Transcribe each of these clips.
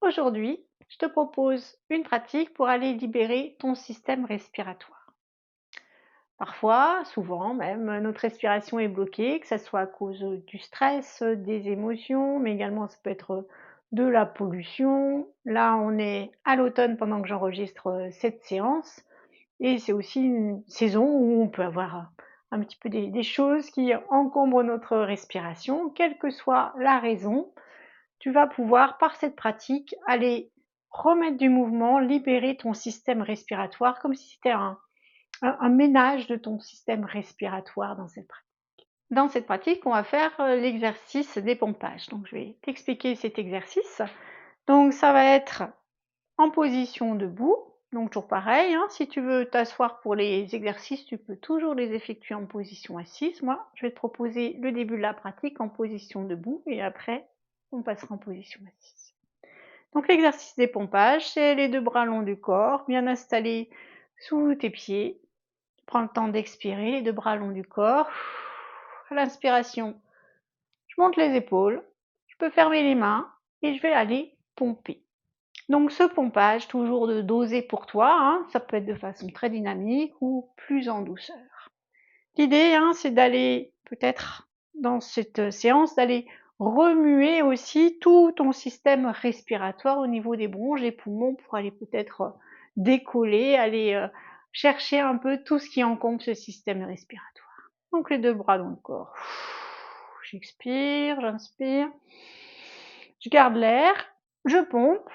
Aujourd'hui, je te propose une pratique pour aller libérer ton système respiratoire. Parfois, souvent même, notre respiration est bloquée, que ce soit à cause du stress, des émotions, mais également ça peut être de la pollution. Là, on est à l'automne pendant que j'enregistre cette séance et c'est aussi une saison où on peut avoir un petit peu des choses qui encombrent notre respiration, quelle que soit la raison. Tu vas pouvoir, par cette pratique, aller remettre du mouvement, libérer ton système respiratoire comme si c'était un ménage de ton système respiratoire dans cette pratique. Dans cette pratique, on va faire l'exercice des pompages. Donc, je vais t'expliquer cet exercice. Donc, ça va être en position debout. Donc, toujours pareil, hein, si tu veux t'asseoir pour les exercices, tu peux toujours les effectuer en position assise. Moi, je vais te proposer le début de la pratique en position debout et après, on passera en position assise. Donc l'exercice des pompages, c'est les deux bras long du corps, bien installés sous tes pieds. Prends le temps d'expirer, les deux bras longs du corps. À l'inspiration, je monte les épaules, je peux fermer les mains et je vais aller pomper. Donc ce pompage, toujours de doser pour toi, hein, ça peut être de façon très dynamique ou plus en douceur. L'idée, hein, c'est d'aller peut-être dans cette séance, d'aller remuer aussi tout ton système respiratoire au niveau des bronches, des poumons, pour aller peut-être décoller, aller chercher un peu tout ce qui encombre ce système respiratoire. Donc les deux bras dans le corps. J'expire, j'inspire, je garde l'air, je pompe,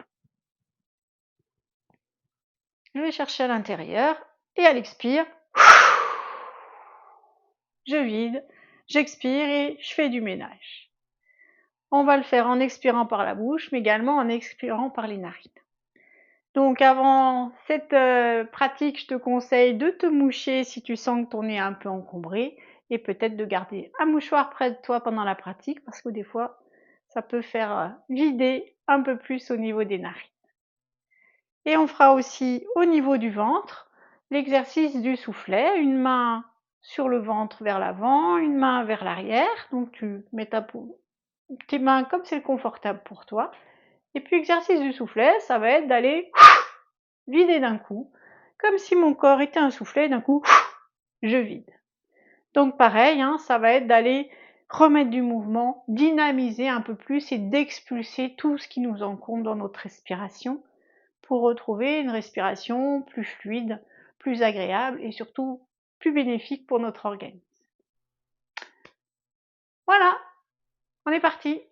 je vais chercher à l'intérieur et à l'expire, je vide, j'expire et je fais du ménage. On va le faire en expirant par la bouche, mais également en expirant par les narines. Donc avant cette pratique, je te conseille de te moucher si tu sens que ton nez est un peu encombré et peut-être de garder un mouchoir près de toi pendant la pratique parce que des fois, ça peut faire vider un peu plus au niveau des narines. Et on fera aussi au niveau du ventre l'exercice du soufflet, une main sur le ventre vers l'avant, une main vers l'arrière. Donc tu mets tes mains comme c'est confortable pour toi. Et puis exercice du soufflet, ça va être d'aller vider d'un coup, comme si mon corps était un soufflet, d'un coup, je vide. Donc pareil, hein, ça va être d'aller remettre du mouvement, dynamiser un peu plus et d'expulser tout ce qui nous encombre dans notre respiration pour retrouver une respiration plus fluide, plus agréable et surtout plus bénéfique pour notre organisme. Voilà, on est parti.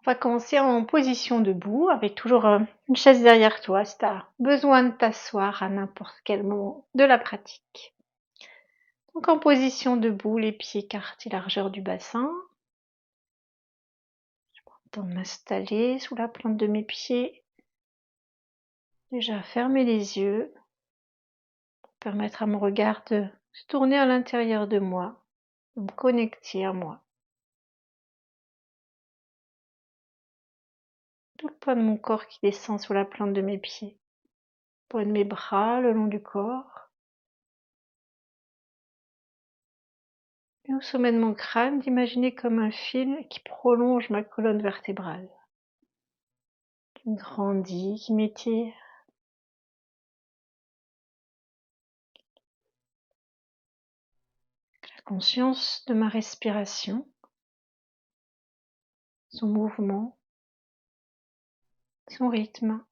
On va commencer en position debout avec toujours une chaise derrière toi si tu as besoin de t'asseoir à n'importe quel moment de la pratique. Donc en position debout, les pieds écartés largeur du bassin. Je prends le temps de m'installer sous la plante de mes pieds. Déjà fermer les yeux pour permettre à mon regard de se tourner à l'intérieur de moi, de me connecter à moi. Tout le poids de mon corps qui descend sous la plante de mes pieds. Le poids de mes bras le long du corps. Et au sommet de mon crâne, d'imaginer comme un fil qui prolonge ma colonne vertébrale, qui me grandit, qui m'étire. La conscience de ma respiration, son mouvement, son rythme.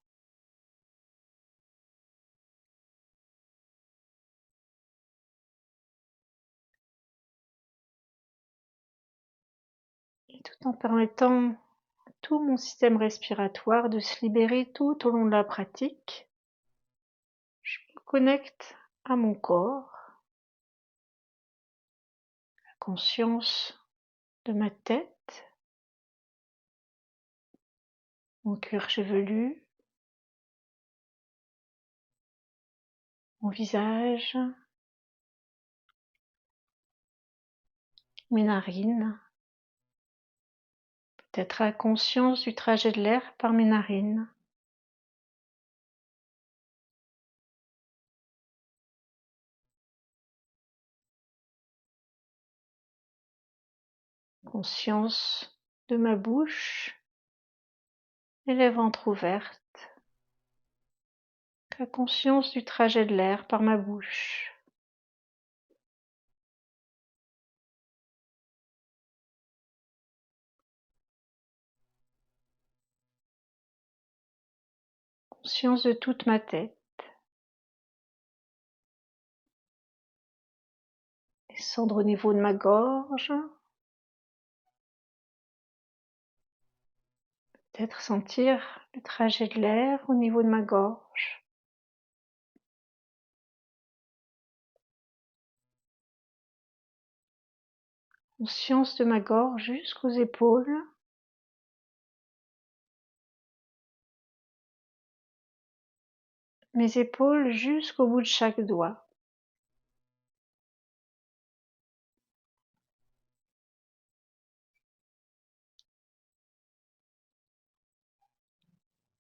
Et tout en permettant à tout mon système respiratoire de se libérer tout au long de la pratique, je me connecte à mon corps, la conscience de ma tête, mon cuir chevelu, mon visage, mes narines, peut-être la conscience du trajet de l'air par mes narines. Conscience de ma bouche, les lèvres entrouvertes. La conscience du trajet de l'air par ma bouche. Conscience de toute ma tête. Descendre au niveau de ma gorge. Peut-être sentir le trajet de l'air au niveau de ma gorge. Conscience de ma gorge jusqu'aux épaules. Mes épaules jusqu'au bout de chaque doigt.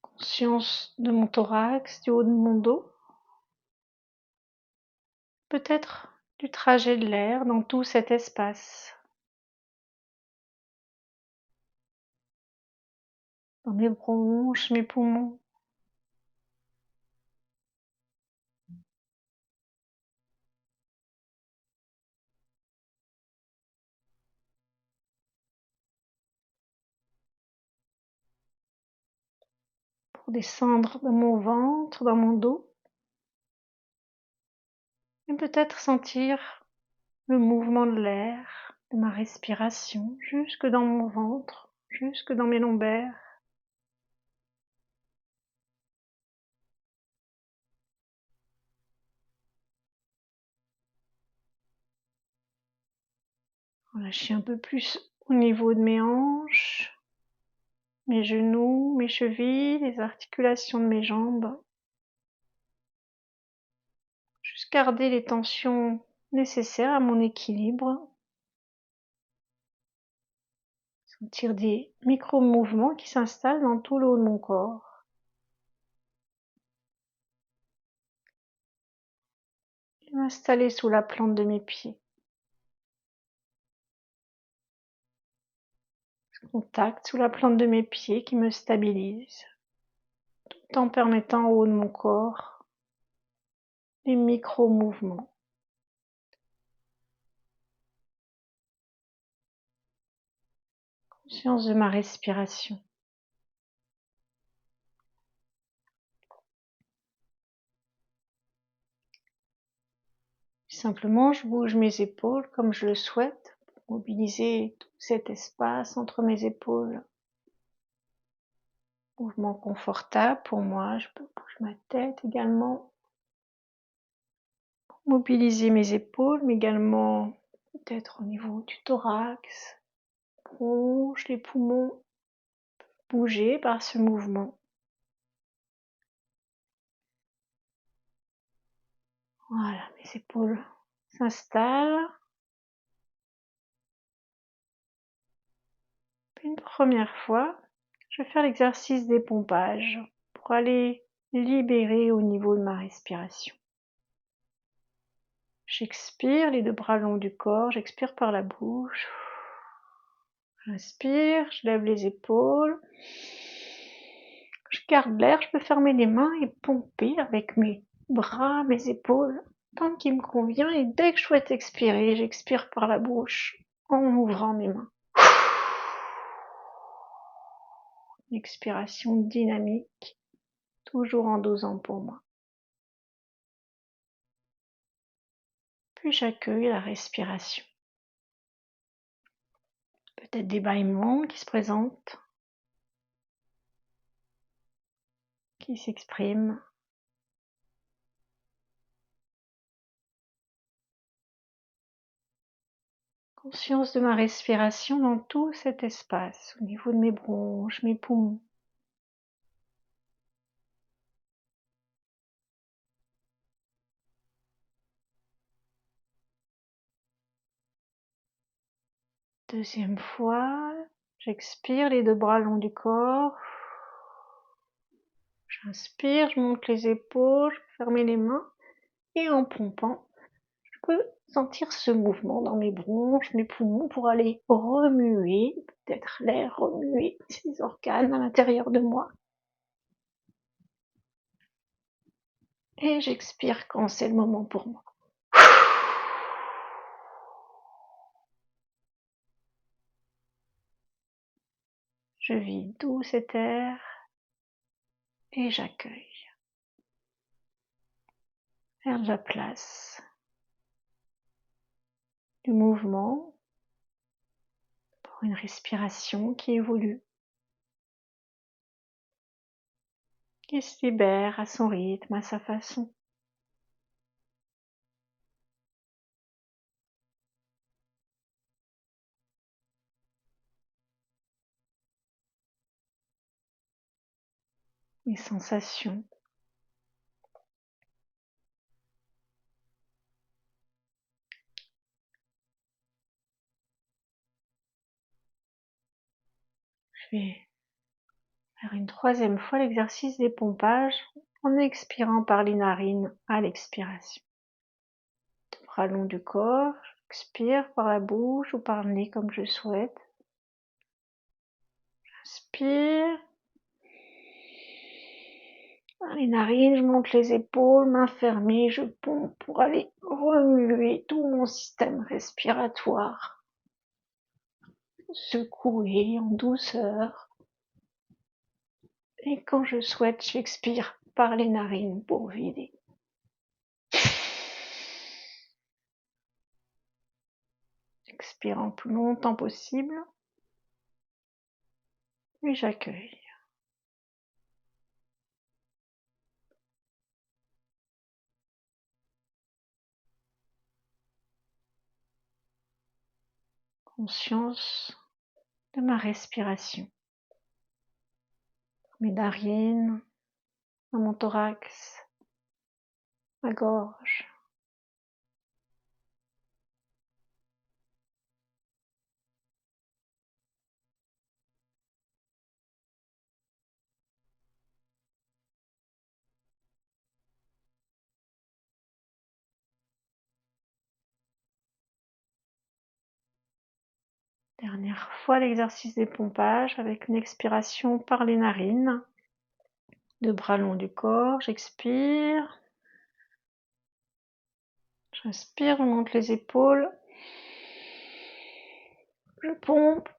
Conscience de mon thorax, du haut de mon dos. Peut-être du trajet de l'air dans tout cet espace. Dans mes bronches, mes poumons. Pour descendre dans mon ventre, dans mon dos. Et peut-être sentir le mouvement de l'air, de ma respiration, jusque dans mon ventre, jusque dans mes lombaires. Relâcher un peu plus au niveau de mes hanches, mes genoux, mes chevilles, les articulations de mes jambes. Juste garder les tensions nécessaires à mon équilibre. Sentir des micro-mouvements qui s'installent dans tout le haut de mon corps. Et m'installer sous la plante de mes pieds. Contact sous la plante de mes pieds qui me stabilise, tout en permettant au haut de mon corps des micro-mouvements. Conscience de ma respiration. Simplement, je bouge mes épaules comme je le souhaite pour mobiliser tout cet espace entre mes épaules. Mouvement confortable pour moi, je peux bouger ma tête également. Mobiliser mes épaules, mais également peut-être au niveau du thorax, bronche, les poumons, bouger par ce mouvement. Voilà, mes épaules s'installent. Une première fois, je vais faire l'exercice des pompages pour aller libérer au niveau de ma respiration. J'expire, les deux bras longs du corps, j'expire par la bouche. J'inspire, je lève les épaules. Je garde l'air, je peux fermer les mains et pomper avec mes bras, mes épaules, tant qu'il me convient. Et dès que je souhaite expirer, j'expire par la bouche en ouvrant mes mains. Une expiration dynamique, toujours en dosant pour moi. Puis j'accueille la respiration. Peut-être des bâillements qui se présentent, qui s'expriment. Conscience de ma respiration dans tout cet espace, au niveau de mes bronches, mes poumons. Deuxième fois, j'expire, les deux bras longs du corps. J'inspire, je monte les épaules, je peux fermer les mains et en pompant, je peux sentir ce mouvement dans mes bronches, mes poumons pour aller remuer, peut-être l'air, remuer ces organes à l'intérieur de moi. Et j'expire quand c'est le moment pour moi. Je vide tout cet air et j'accueille. Faire de la place, du mouvement pour une respiration qui évolue, qui se libère à son rythme, à sa façon. Les sensations. Je vais faire une troisième fois l'exercice des pompages en expirant par les narines à l'expiration. Les bras longs du corps, j'expire par la bouche ou par le nez comme je souhaite. J'inspire. Par les narines, je monte les épaules, mains fermées, je pompe pour aller remuer tout mon système respiratoire. Secouer en douceur. Et quand je souhaite, j'expire par les narines pour vider. J'expire le plus longtemps possible. Et j'accueille. Conscience de ma respiration. Mes narines, mon thorax, ma gorge. Dernière fois l'exercice des pompages avec une expiration par les narines. Deux bras longs du corps, j'expire. J'inspire, je monte les épaules. Je pompe.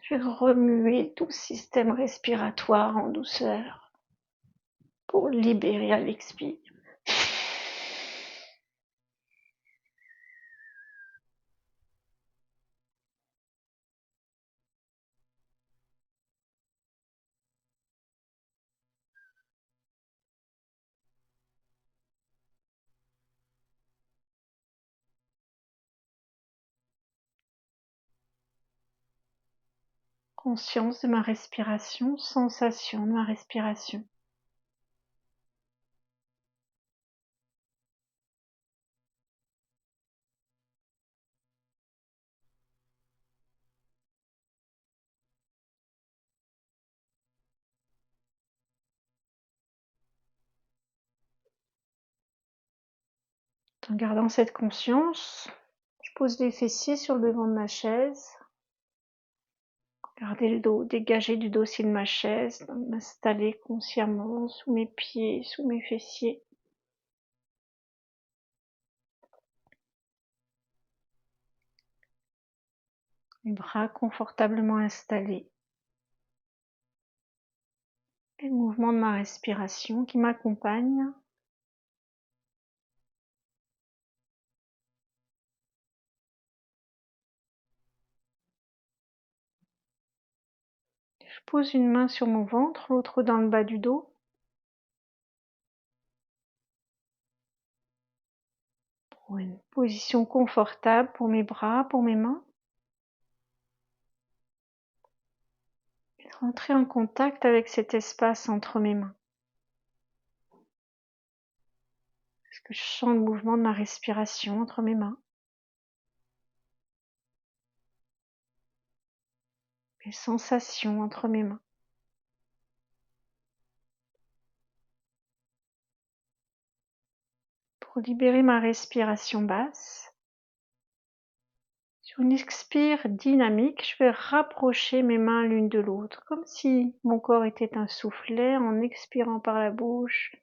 Je vais remuer tout le système respiratoire en douceur pour libérer à l'expire. Conscience de ma respiration, sensation de ma respiration. En gardant cette conscience, je pose les fessiers sur le devant de ma chaise. Gardez le dos dégagé du dossier de ma chaise, m'installer consciemment sous mes pieds, sous mes fessiers. Les bras confortablement installés. Et le mouvement de ma respiration qui m'accompagne. Je pose une main sur mon ventre, l'autre dans le bas du dos. Pour une position confortable pour mes bras, pour mes mains. Et rentrer en contact avec cet espace entre mes mains. Est-ce que je sens le mouvement de ma respiration entre mes mains? Mes sensations entre mes mains. Pour pour libérer ma respiration basse. Sur une expire dynamique, je vais rapprocher mes mains l'une de l'autre, comme si mon corps était un soufflet en expirant par la bouche.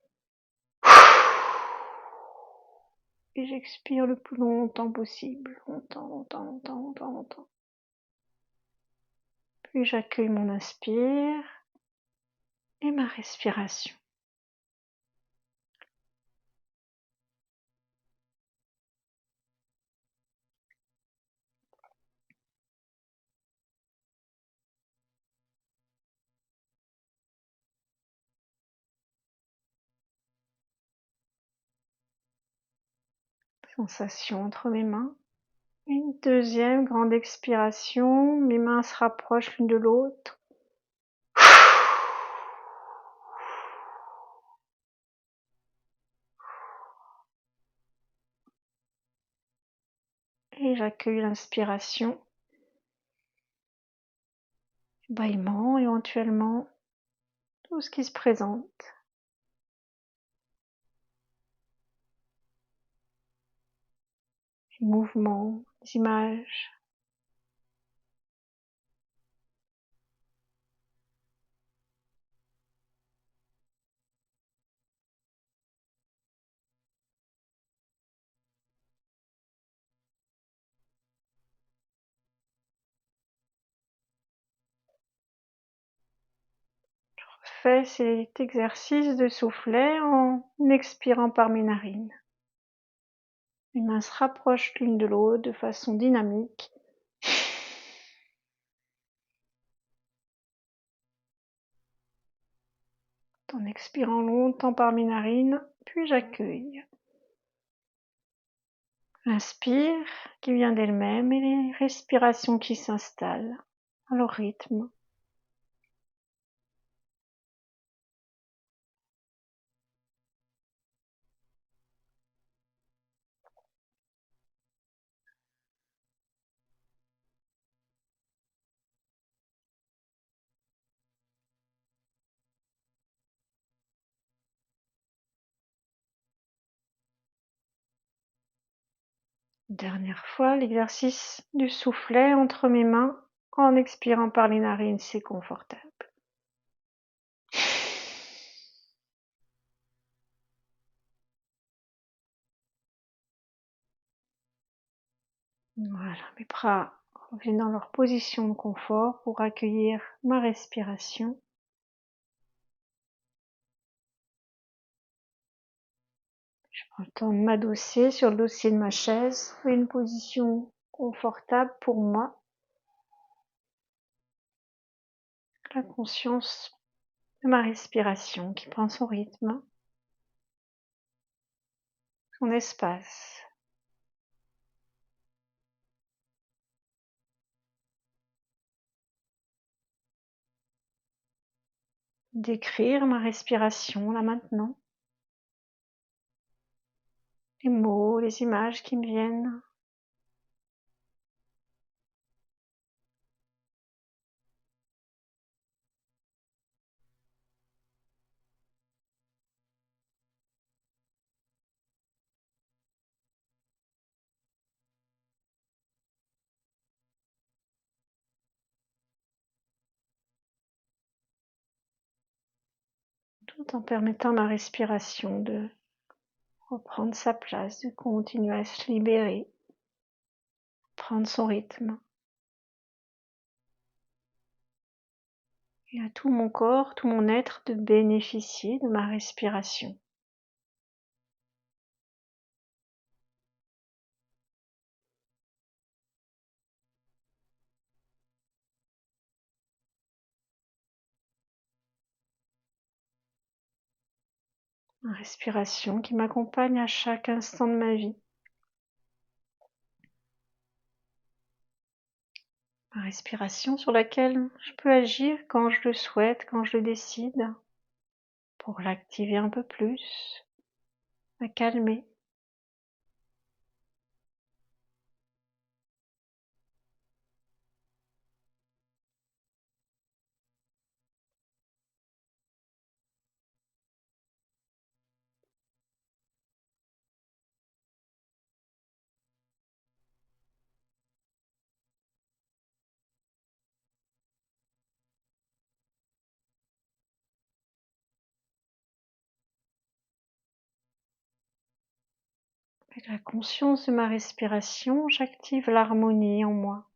Et j'expire le plus longtemps possible. Longtemps, longtemps, longtemps, longtemps, longtemps. Puis j'accueille mon inspire et ma respiration. Sensation entre mes mains. Une deuxième grande expiration. Mes mains se rapprochent l'une de l'autre. Et j'accueille l'inspiration. Bâillement éventuellement. Tout ce qui se présente. Les mouvements, les images. Fais cet exercice de soufflet en expirant par mes narines. Les mains se rapprochent l'une de l'autre de façon dynamique. En expirant longtemps par mes narines, puis j'accueille. L'inspire qui vient d'elle-même et les respirations qui s'installent à leur rythme. Dernière fois, l'exercice du soufflet entre mes mains en expirant par les narines, c'est confortable. Voilà, mes bras reviennent dans leur position de confort pour accueillir ma respiration. Je prends le temps de m'adosser sur le dossier de ma chaise, une position confortable pour moi. La conscience de ma respiration qui prend son rythme, son espace. D'écrire ma respiration là maintenant. Les mots, les images qui me viennent. Tout en permettant à ma respiration de reprendre sa place, de continuer à se libérer, prendre son rythme. Et à tout mon corps, tout mon être de bénéficier de ma respiration. Ma respiration qui m'accompagne à chaque instant de ma vie. Ma respiration sur laquelle je peux agir quand je le souhaite, quand je le décide, pour l'activer un peu plus, la calmer. Avec la conscience de ma respiration, j'active l'harmonie en moi.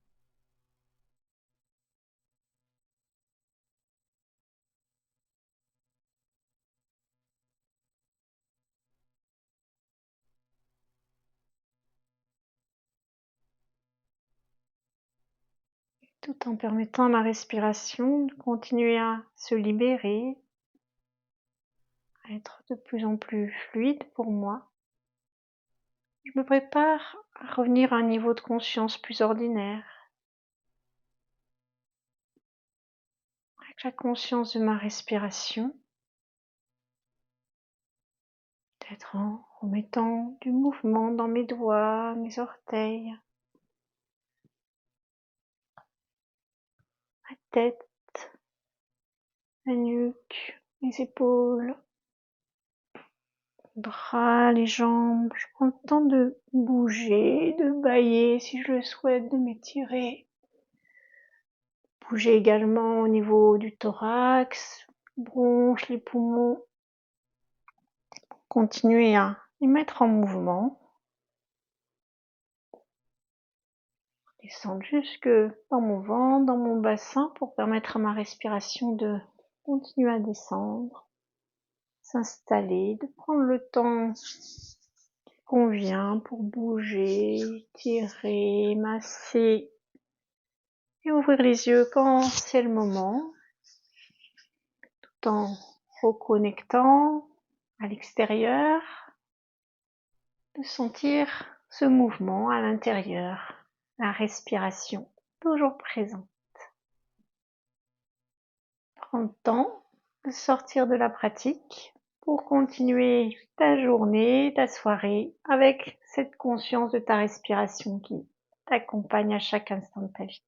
Tout en permettant à ma respiration de continuer à se libérer, à être de plus en plus fluide pour moi. Je me prépare à revenir à un niveau de conscience plus ordinaire, avec la conscience de ma respiration, peut-être en remettant du mouvement dans mes doigts, mes orteils, ma tête, la nuque, les épaules, les bras, les jambes. Je prends le temps de bouger, de bâiller si je le souhaite, de m'étirer. Bouger également au niveau du thorax, bronches, les poumons. Continuer à les mettre en mouvement. Descendre jusque dans mon ventre, dans mon bassin pour permettre à ma respiration de continuer à descendre, s'installer, de prendre le temps qui convient pour bouger, tirer, masser et ouvrir les yeux quand c'est le moment, tout en reconnectant à l'extérieur, de sentir ce mouvement à l'intérieur, la respiration toujours présente. Prends le temps de sortir de la pratique pour continuer ta journée, ta soirée avec cette conscience de ta respiration qui t'accompagne à chaque instant de ta vie.